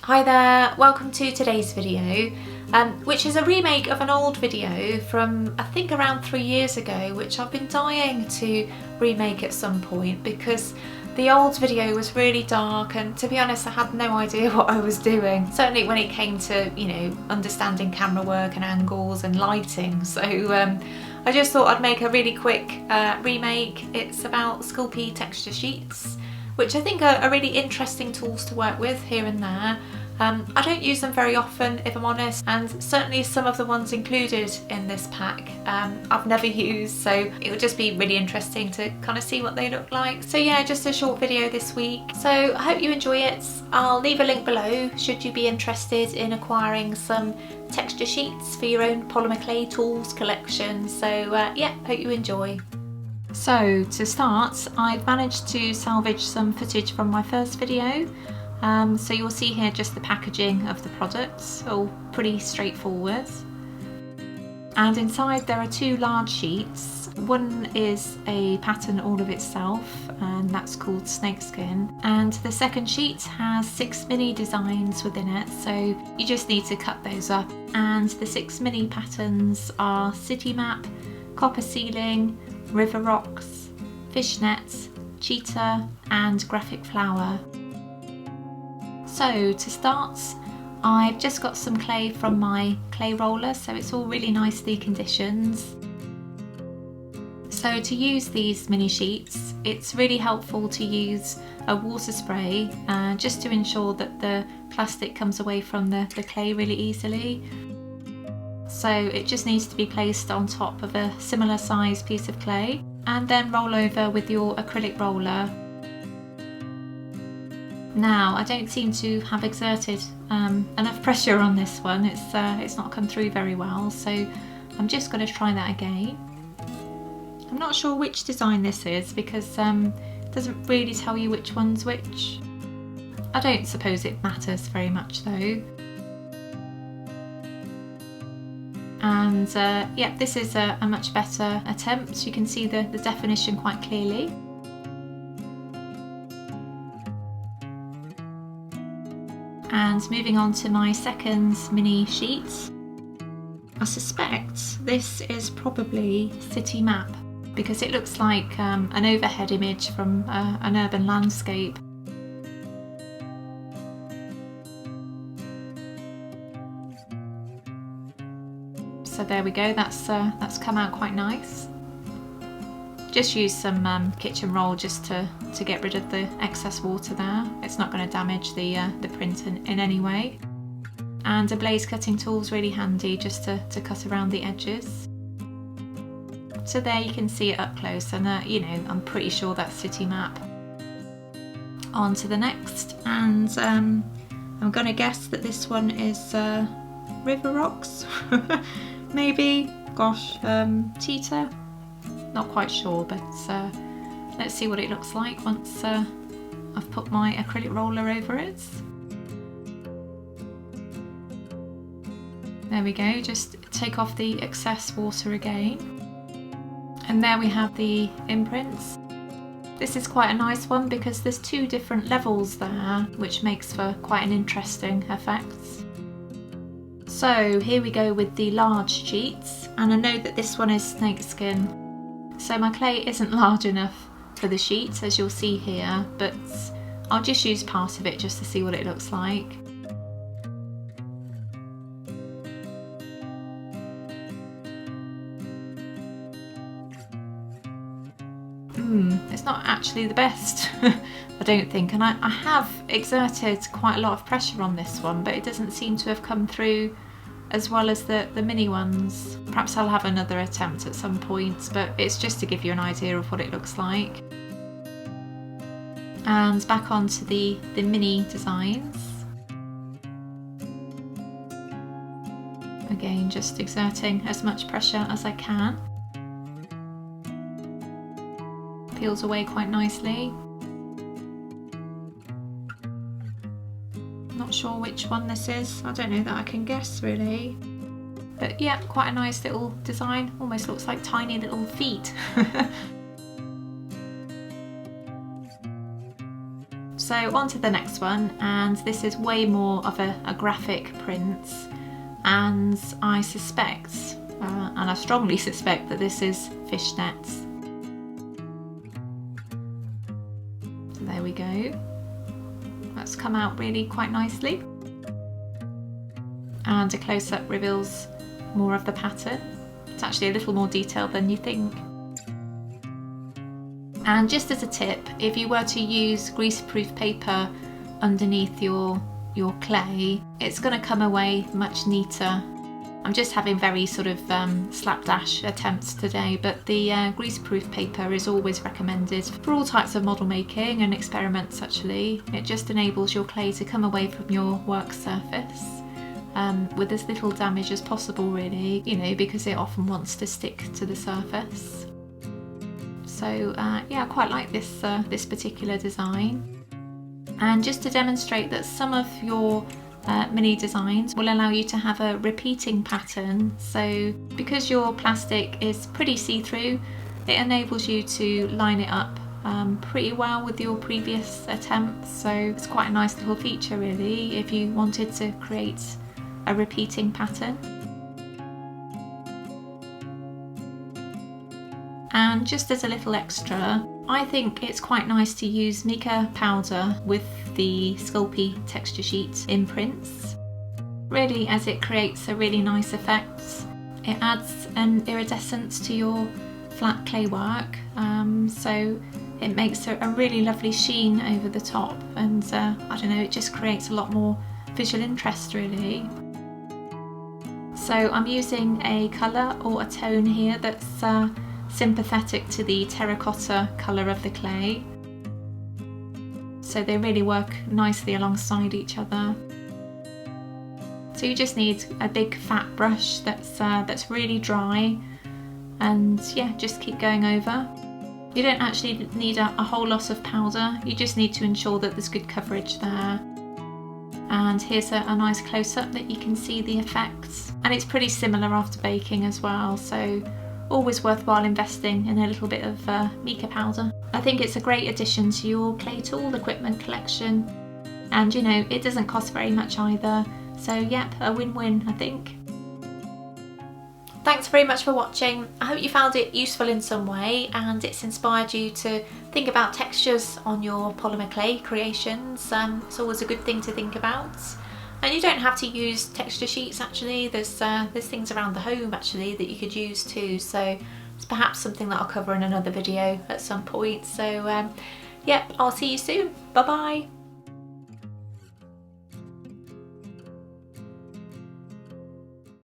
Hi there, welcome to today's video, which is a remake of an old video from I think around 3 years ago, which I've been dying to remake at some point because the old video was really dark and, to be honest, I had no idea what I was doing. Certainly when it came to, you know, understanding camera work and angles and lighting. So I just thought I'd make a really quick remake. It's about Sculpey Texture Sheets, which I think are really interesting tools to work with here and there. I don't use them very often, if I'm honest, and certainly some of the ones included in this pack I've never used, so it would just be really interesting to kind of see what they look like. So yeah, just a short video this week. So I hope you enjoy it. I'll leave a link below should you be interested in acquiring some texture sheets for your own polymer clay tools collection. So yeah, hope you enjoy. So to start, I've managed to salvage some footage from my first video. So you'll see here just the packaging of the products, all pretty straightforward. And inside there are two large sheets. One is a pattern all of itself, and that's called Snakeskin. And the second sheet has 6 mini designs within it, so you just need to cut those up. And the 6 mini patterns are City Map, Copper Ceiling, River Rocks, Fishnet, Cheetah and Graphic Flower. So to start, I've just got some clay from my clay roller, so it's all really nicely conditioned. So to use these mini sheets, it's really helpful to use a water spray just to ensure that the plastic comes away from the clay really easily. So it just needs to be placed on top of a similar size piece of clay and then roll over with your acrylic roller. Now, I don't seem to have exerted enough pressure on this one. It's not come through very well, so I'm just going to try that again. I'm not sure which design this is because it doesn't really tell you which one's which. I don't suppose it matters very much though. And yeah, this is a much better attempt. You can see the definition quite clearly. And moving on to my second mini sheet, I suspect this is probably City Map because it looks like an overhead image from an urban landscape. So there we go, that's come out quite nice. Just use some kitchen roll just to get rid of the excess water there. It's not going to damage the print in any way. And a blaze cutting tool is really handy just to cut around the edges. So there you can see it up close, and you know, I'm pretty sure that's City Map. On to the next, and I'm going to guess that this one is River Rocks, maybe. Gosh, Cheetah. Not quite sure, but let's see what it looks like once I've put my acrylic roller over it. There we go, just take off the excess water again. And there we have the imprints. This is quite a nice one because there's 2 different levels there, which makes for quite an interesting effect. So here we go with the large sheets, and I know that this one is snakeskin. So my clay isn't large enough for the sheet, as you'll see here, but I'll just use part of it just to see what it looks like. It's not actually the best, I don't think, and I have exerted quite a lot of pressure on this one, but it doesn't seem to have come through as well as the mini ones. Perhaps I'll have another attempt at some point, but it's just to give you an idea of what it looks like. And back onto the mini designs. Again, just exerting as much pressure as I can. Peels away quite nicely. Not sure which one this is. I don't know that I can guess really. But yeah, quite a nice little design. Almost looks like tiny little feet. So on to the next one, and this is way more of a graphic print, and I suspect, and I strongly suspect, that this is fishnets. There we go. That's come out really quite nicely. And a close-up reveals more of the pattern. It's actually a little more detailed than you think. And just as a tip, if you were to use greaseproof paper underneath your clay, it's going to come away much neater. I'm just having very sort of slapdash attempts today, but the greaseproof paper is always recommended for all types of model making and experiments actually. It just enables your clay to come away from your work surface with as little damage as possible really, you know, because it often wants to stick to the surface. So yeah, I quite like this particular design. And just to demonstrate that some of your mini designs will allow you to have a repeating pattern, so because your plastic is pretty see-through, it enables you to line it up pretty well with your previous attempts, so it's quite a nice little feature really if you wanted to create a repeating pattern. And just as a little extra, I think it's quite nice to use mica powder with the Sculpey Texture Sheet imprints, really, as it creates a really nice effect. It adds an iridescence to your flat clay work, so it makes a really lovely sheen over the top, and I don't know, it just creates a lot more visual interest really. So I'm using a colour or a tone here that's sympathetic to the terracotta colour of the clay, so they really work nicely alongside each other. So you just need a big fat brush that's really dry, and yeah, just keep going over. You don't actually need a whole lot of powder, you just need to ensure that there's good coverage there. And here's a nice close-up that you can see the effects, and it's pretty similar after baking as well, so always worthwhile investing in a little bit of mica powder. I think it's a great addition to your clay tool equipment collection, and you know, it doesn't cost very much either, so yep, a win-win I think. Thanks very much for watching. I hope you found it useful in some way and it's inspired you to think about textures on your polymer clay creations. It's always a good thing to think about. And you don't have to use texture sheets actually, there's things around the home actually that you could use too, so it's perhaps something that I'll cover in another video at some point. So yep, I'll see you soon. Bye bye.